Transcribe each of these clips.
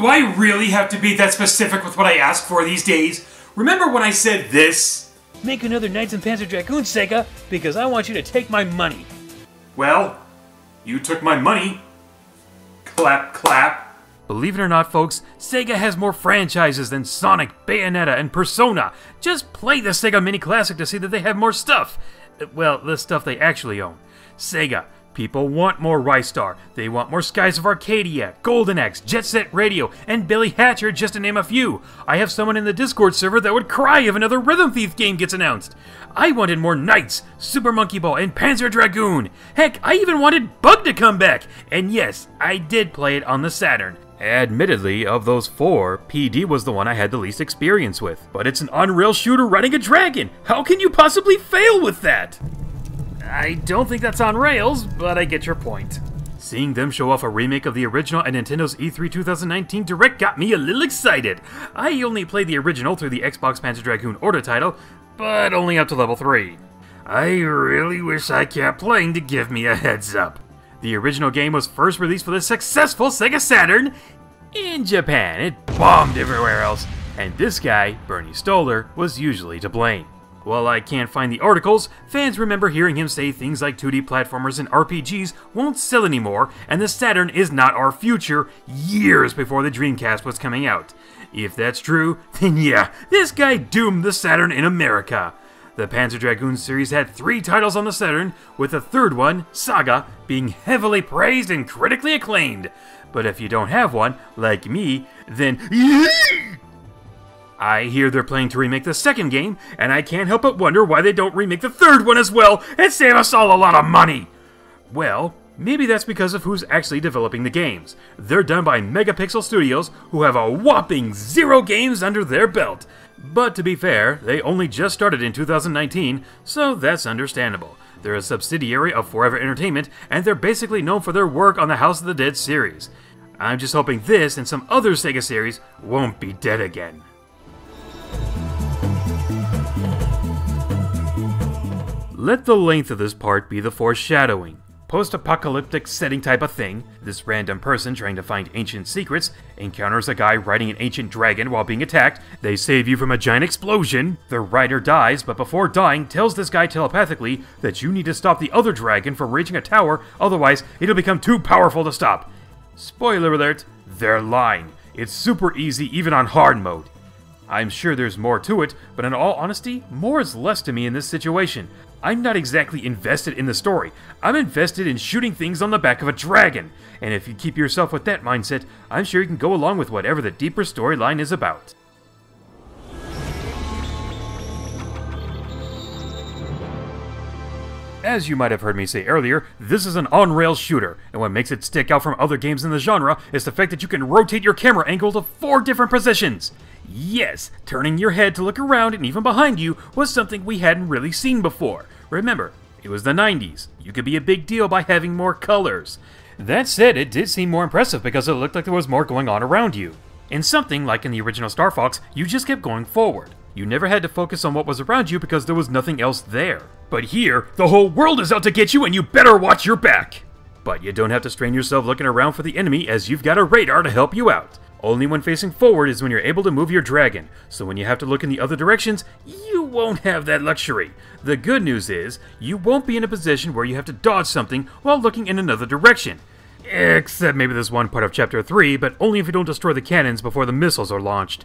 Do I really have to be that specific with what I ask for these days? Remember when I said this? Make another Knights and Panzer Dragoon, SEGA, because I want you to take my money. Well, you took my money. Clap, clap. Believe it or not, folks, SEGA has more franchises than Sonic, Bayonetta, and Persona. Just play the SEGA Mini Classic to see that they have more stuff. Well, the stuff they actually own. SEGA. People want more Ristar. They want more Skies of Arcadia, Golden Axe, Jet Set Radio, and Billy Hatcher, just to name a few. I have someone in the Discord server that would cry if another Rhythm Thief game gets announced. I wanted more Knights, Super Monkey Ball, and Panzer Dragoon. Heck, I even wanted Bug to come back. And yes, I did play it on the Saturn. Admittedly, of those four, PD was the one I had the least experience with. But it's an on-rail shooter riding a dragon. How can you possibly fail with that? I don't think that's on rails, but I get your point. Seeing them show off a remake of the original at Nintendo's E3 2019 Direct got me a little excited. I only played the original through the Xbox Panzer Dragoon Order title, but only up to level 3. I really wish I kept playing to give me a heads up. The original game was first released for the successful Sega Saturn in Japan. It bombed everywhere else, and this guy, Bernie Stoller, was usually to blame. While I can't find the articles, fans remember hearing him say things like 2D platformers and RPGs won't sell anymore, and the Saturn is not our future, years before the Dreamcast was coming out. If that's true, then yeah, this guy doomed the Saturn in America. The Panzer Dragoon series had 3 titles on the Saturn, with the third one, Saga, being heavily praised and critically acclaimed. But if you don't have one, like me, then I hear they're planning to remake the second game, and I can't help but wonder why they don't remake the third one as well and save us all a lot of money. Well, maybe that's because of who's actually developing the games. They're done by Megapixel Studios, who have a whopping 0 games under their belt. But to be fair, they only just started in 2019, so that's understandable. They're a subsidiary of Forever Entertainment, and they're basically known for their work on the House of the Dead series. I'm just hoping this and some other Sega series won't be dead again. Let the length of this part be the foreshadowing. Post-apocalyptic setting type of thing, this random person trying to find ancient secrets encounters a guy riding an ancient dragon while being attacked. They save you from a giant explosion. The rider dies, but before dying tells this guy telepathically that you need to stop the other dragon from reaching a tower, otherwise it'll become too powerful to stop. Spoiler alert, they're lying. It's super easy even on hard mode. I'm sure there's more to it, but in all honesty, more is less to me in this situation. I'm not exactly invested in the story. I'm invested in shooting things on the back of a dragon. And if you keep yourself with that mindset, I'm sure you can go along with whatever the deeper storyline is about. As you might have heard me say earlier, this is an on-rails shooter, and what makes it stick out from other games in the genre is the fact that you can rotate your camera angle to 4 different positions. Yes, turning your head to look around and even behind you was something we hadn't really seen before. Remember, it was the 90s. You could be a big deal by having more colors. That said, it did seem more impressive because it looked like there was more going on around you. In something like in the original Star Fox, you just kept going forward. You never had to focus on what was around you because there was nothing else there. But here, the whole world is out to get you and you better watch your back! But you don't have to strain yourself looking around for the enemy as you've got a radar to help you out. Only when facing forward is when you're able to move your dragon, so when you have to look in the other directions, you won't have that luxury. The good news is, you won't be in a position where you have to dodge something while looking in another direction. Except maybe this one part of Chapter 3, but only if you don't destroy the cannons before the missiles are launched.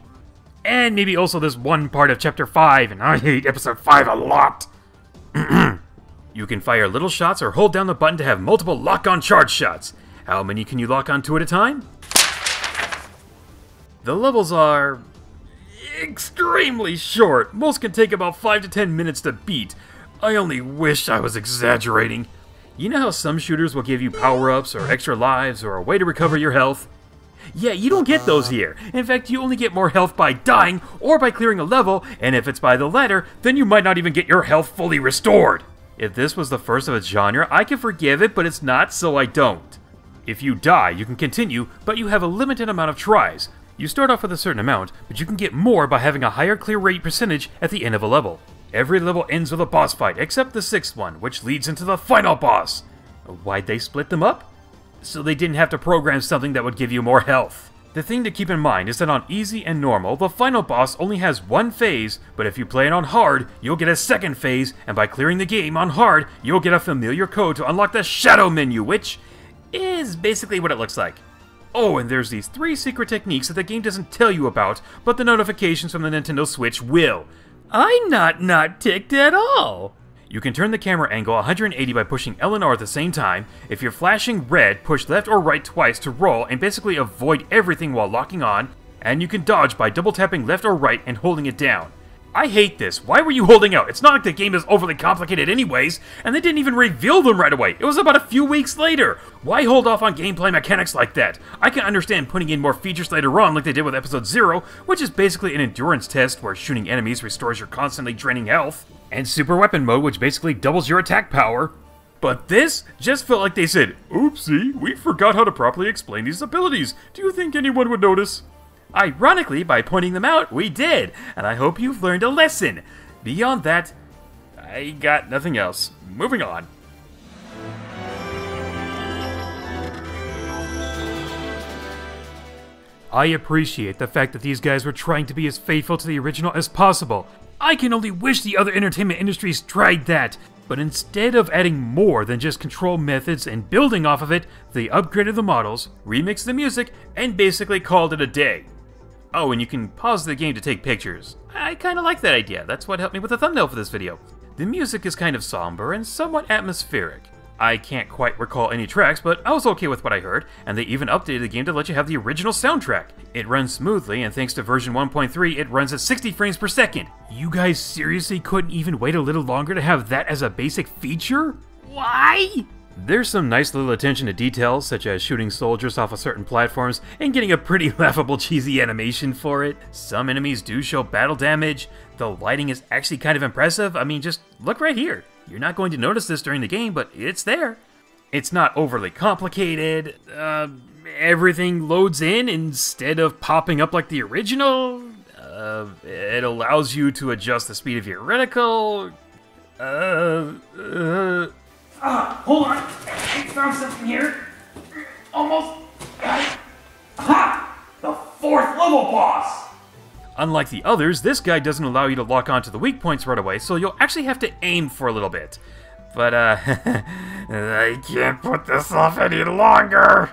And maybe also this one part of Chapter 5, and I hate Episode 5 a lot. You can fire little shots or hold down the button to have multiple lock-on charge shots. How many can you lock on 2 at a time? The levels are extremely short. Most can take about 5 to 10 minutes to beat. I only wish I was exaggerating. You know how some shooters will give you power-ups or extra lives or a way to recover your health? Yeah, you don't get those here. In fact, you only get more health by dying or by clearing a level, and if it's by the latter, then you might not even get your health fully restored. If this was the first of its genre, I can forgive it, but it's not, so I don't. If you die, you can continue, but you have a limited amount of tries. You start off with a certain amount, but you can get more by having a higher clear rate percentage at the end of a level. Every level ends with a boss fight, except the 6th one, which leads into the final boss. Why'd they split them up? So they didn't have to program something that would give you more health. The thing to keep in mind is that on easy and normal, the final boss only has one phase, but if you play it on hard, you'll get a second phase, and by clearing the game on hard, you'll get a familiar code to unlock the shadow menu, which is basically what it looks like. Oh, and there's these 3 secret techniques that the game doesn't tell you about, but the notifications from the Nintendo Switch will. I'm not ticked at all! You can turn the camera angle 180 by pushing L and R at the same time. If you're flashing red, push left or right twice to roll and basically avoid everything while locking on, and you can dodge by double tapping left or right and holding it down. I hate this. Why were you holding out? It's not like the game is overly complicated anyways, and they didn't even reveal them right away. It was about a few weeks later. Why hold off on gameplay mechanics like that? I can understand putting in more features later on like they did with Episode 0, which is basically an endurance test where shooting enemies restores your constantly draining health, and Super Weapon Mode, which basically doubles your attack power. But this just felt like they said, oopsie, we forgot how to properly explain these abilities. Do you think anyone would notice? Ironically, by pointing them out, we did, and I hope you've learned a lesson. Beyond that, I got nothing else. Moving on. I appreciate the fact that these guys were trying to be as faithful to the original as possible. I can only wish the other entertainment industries tried that. But instead of adding more than just control methods and building off of it, they upgraded the models, remixed the music, and basically called it a day. Oh, and you can pause the game to take pictures. I kinda like that idea. That's what helped me with the thumbnail for this video. The music is kind of somber and somewhat atmospheric. I can't quite recall any tracks, but I was okay with what I heard, and they even updated the game to let you have the original soundtrack. It runs smoothly, and thanks to version 1.3, it runs at 60 frames per second. You guys seriously couldn't even wait a little longer to have that as a basic feature? Why? There's some nice little attention to details, such as shooting soldiers off of certain platforms and getting a pretty laughable cheesy animation for it. Some enemies do show battle damage. The lighting is actually kind of impressive. I mean, just look right here. You're not going to notice this during the game, but it's there. It's not overly complicated. Everything loads in instead of popping up like the original. It allows you to adjust the speed of your reticle. Hold on. I found something here. Almost got it. Ha! The 4th level boss! Unlike the others, this guy doesn't allow you to lock onto the weak points right away, so you'll actually have to aim for a little bit. But, I can't put this off any longer!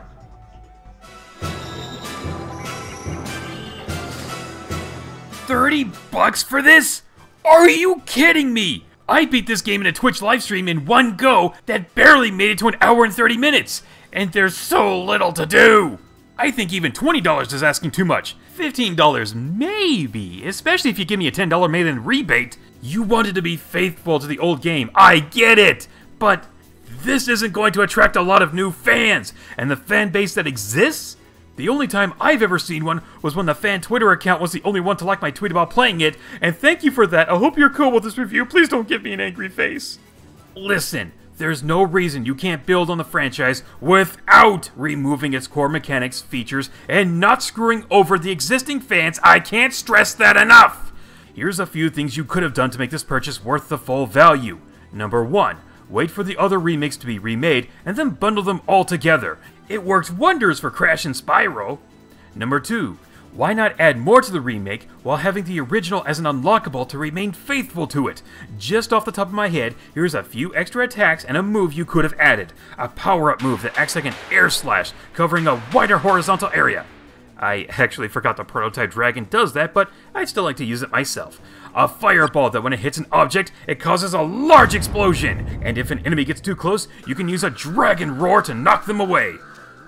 $30 for this? Are you kidding me? I beat this game in a Twitch livestream in one go that barely made it to an hour and 30 minutes, and there's so little to do! I think even $20 is asking too much. $15 maybe, especially if you give me a $10 mail-in rebate. You wanted to be faithful to the old game, I get it! But this isn't going to attract a lot of new fans, and the fan base that exists? The only time I've ever seen one was when the fan Twitter account was the only one to like my tweet about playing it, and thank you for that. I hope you're cool with this review. Please don't give me an angry face. Listen, there's no reason you can't build on the franchise without removing its core mechanics, features, and not screwing over the existing fans. I can't stress that enough. Here's a few things you could have done to make this purchase worth the full value. Number 1. Wait for the other remakes to be remade, and then bundle them all together. It works wonders for Crash and Spyro. Number 2. Why not add more to the remake while having the original as an unlockable to remain faithful to it? Just off the top of my head, here's a few extra attacks and a move you could have added. A power-up move that acts like an air slash, covering a wider horizontal area. I actually forgot the prototype dragon does that, but I'd still like to use it myself. A fireball that when it hits an object, it causes a large explosion, and if an enemy gets too close, you can use a dragon roar to knock them away.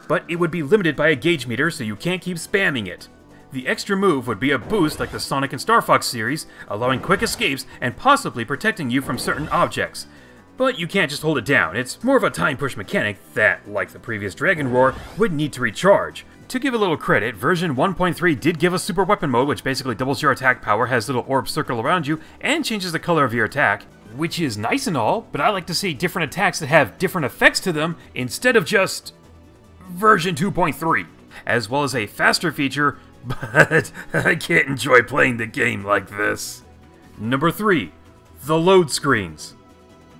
But it would be limited by a gauge meter, so you can't keep spamming it. The extra move would be a boost like the Sonic and Star Fox series, allowing quick escapes and possibly protecting you from certain objects. But you can't just hold it down, it's more of a time push mechanic that, like the previous Dragon Roar, would need to recharge. To give a little credit, version 1.3 did give us Super Weapon Mode, which basically doubles your attack power, has little orbs circle around you, and changes the color of your attack. Which is nice and all, but I like to see different attacks that have different effects to them, instead of just version 2.3. As well as a faster feature, but I can't enjoy playing the game like this. Number 3. The load screens.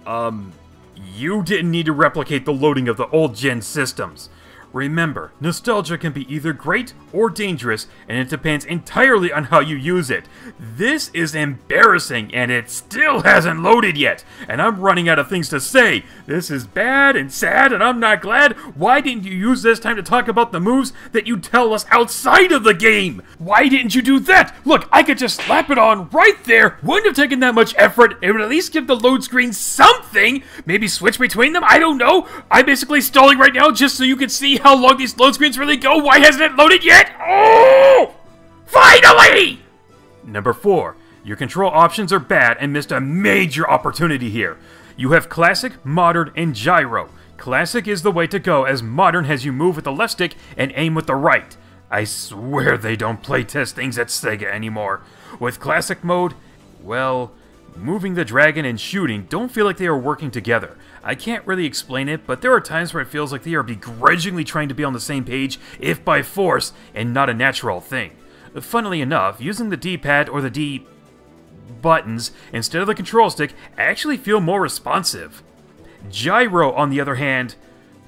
You didn't need to replicate the loading of the old gen systems. Remember, nostalgia can be either great or dangerous, and it depends entirely on how you use it. This is embarrassing, and it still hasn't loaded yet, and I'm running out of things to say. This is bad and sad, and I'm not glad. Why didn't you use this time to talk about the moves that you tell us outside of the game? Why didn't you do that? Look, I could just slap it on right there. Wouldn't have taken that much effort. It would at least give the load screen something. Maybe switch between them? I don't know. I'm basically stalling right now just so you can see how long these load screens really go. Why hasn't it loaded yet? Oh! Finally! Number 4. Your control options are bad and missed a major opportunity here. You have Classic, Modern, and Gyro. Classic is the way to go, as Modern has you move with the left stick and aim with the right. I swear they don't playtest things at SEGA anymore. With Classic mode, well, moving the dragon and shooting don't feel like they are working together. I can't really explain it, but there are times where it feels like they are begrudgingly trying to be on the same page, if by force, and not a natural thing. Funnily enough, using the D-pad or the D buttons instead of the control stick actually feel more responsive. Gyro, on the other hand,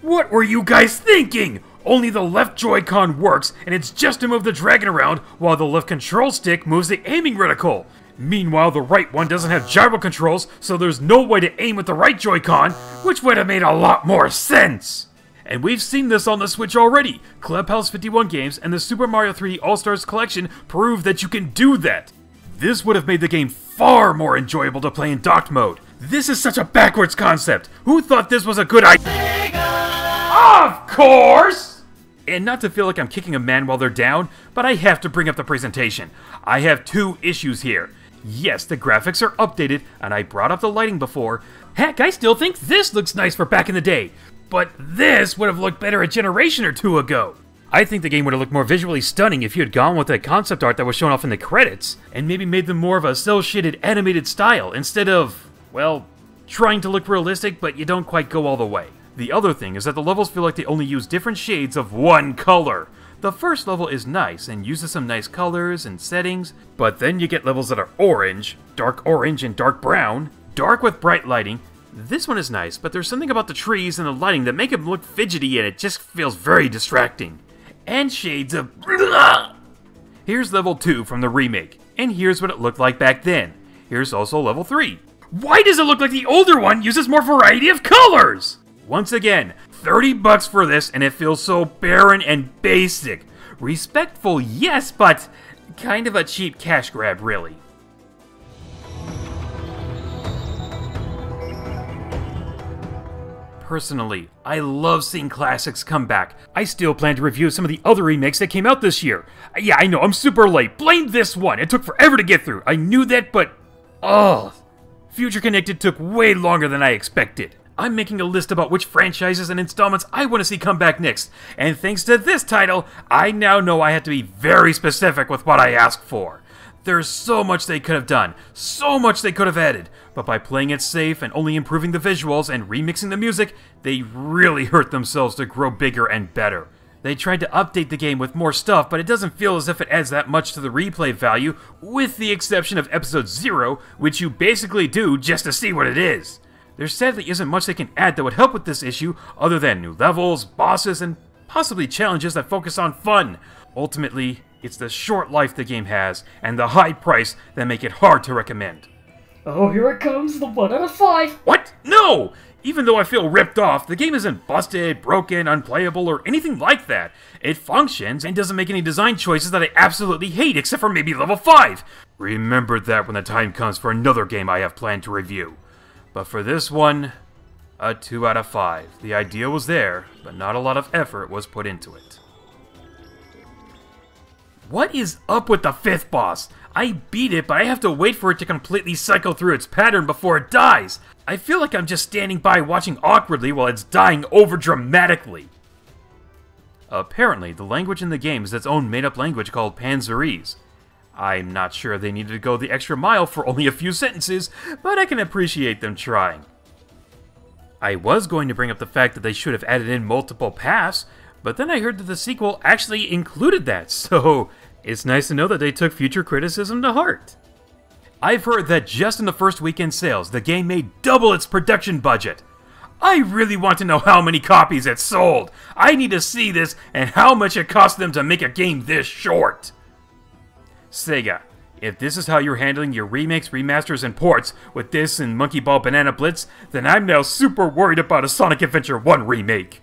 what were you guys thinking? Only the left Joy-Con works, and it's just to move the dragon around, while the left control stick moves the aiming reticle. Meanwhile, the right one doesn't have gyro controls, so there's no way to aim with the right Joy-Con, which would have made a lot more sense. And we've seen this on the Switch already. Clubhouse 51 Games and the Super Mario 3D All-Stars Collection prove that you can do that. This would have made the game far more enjoyable to play in docked mode. This is such a backwards concept. Who thought this was a good idea? SEGA! Of course! And not to feel like I'm kicking a man while they're down, but I have to bring up the presentation. I have 2 issues here. Yes, the graphics are updated, and I brought up the lighting before. Heck, I still think this looks nice for back in the day. But this would have looked better a generation or 2 ago. I think the game would have looked more visually stunning if you had gone with the concept art that was shown off in the credits, and maybe made them more of a cel-shaded animated style, instead of, well, trying to look realistic, but you don't quite go all the way. The other thing is that the levels feel like they only use different shades of one color. The first level is nice and uses some nice colors and settings, but then you get levels that are orange, and dark brown, dark with bright lighting. This one is nice, but there's something about the trees and the lighting that make it look fidgety and it just feels very distracting. And shades of... Here's level 2 from the remake, and here's what it looked like back then. Here's also level 3. Why does it look like the older one uses more variety of colors? Once again, $30 for this, and it feels so barren and basic. Respectful, yes, but kind of a cheap cash grab, really. Personally, I love seeing classics come back. I still plan to review some of the other remakes that came out this year. Yeah, I know, I'm super late. Blame this one. It took forever to get through. I knew that, but... ugh. Future Connected took way longer than I expected. I'm making a list about which franchises and installments I want to see come back next, and thanks to this title, I now know I have to be very specific with what I ask for. There's so much they could have done, so much they could have added, but by playing it safe and only improving the visuals and remixing the music, they really hurt themselves to grow bigger and better. They tried to update the game with more stuff, but it doesn't feel as if it adds that much to the replay value, with the exception of Episode 0, which you basically do just to see what it is. There sadly isn't much they can add that would help with this issue, other than new levels, bosses, and possibly challenges that focus on fun. Ultimately, it's the short life the game has, and the high price that make it hard to recommend. Oh, here it comes, the 1 out of 5! What? No! Even though I feel ripped off, the game isn't busted, broken, unplayable, or anything like that. It functions, and doesn't make any design choices that I absolutely hate, except for maybe level 5. Remember that when the time comes for another game I have planned to review. But for this one, a 2 out of 5. The idea was there, but not a lot of effort was put into it. What is up with the 5th boss? I beat it, but I have to wait for it to completely cycle through its pattern before it dies. I feel like I'm just standing by watching awkwardly while it's dying over-dramatically. Apparently, the language in the game is its own made-up language called Panzerese. I'm not sure they needed to go the extra mile for only a few sentences, but I can appreciate them trying. I was going to bring up the fact that they should have added in multiple paths, but then I heard that the sequel actually included that, so it's nice to know that they took future criticism to heart. I've heard that just in the first weekend sales, the game made double its production budget. I really want to know how many copies it sold. I need to see this and how much it cost them to make a game this short. Sega, if this is how you're handling your remakes, remasters, and ports with this and Monkey Ball Banana Blitz, then I'm now super worried about a Sonic Adventure 1 remake.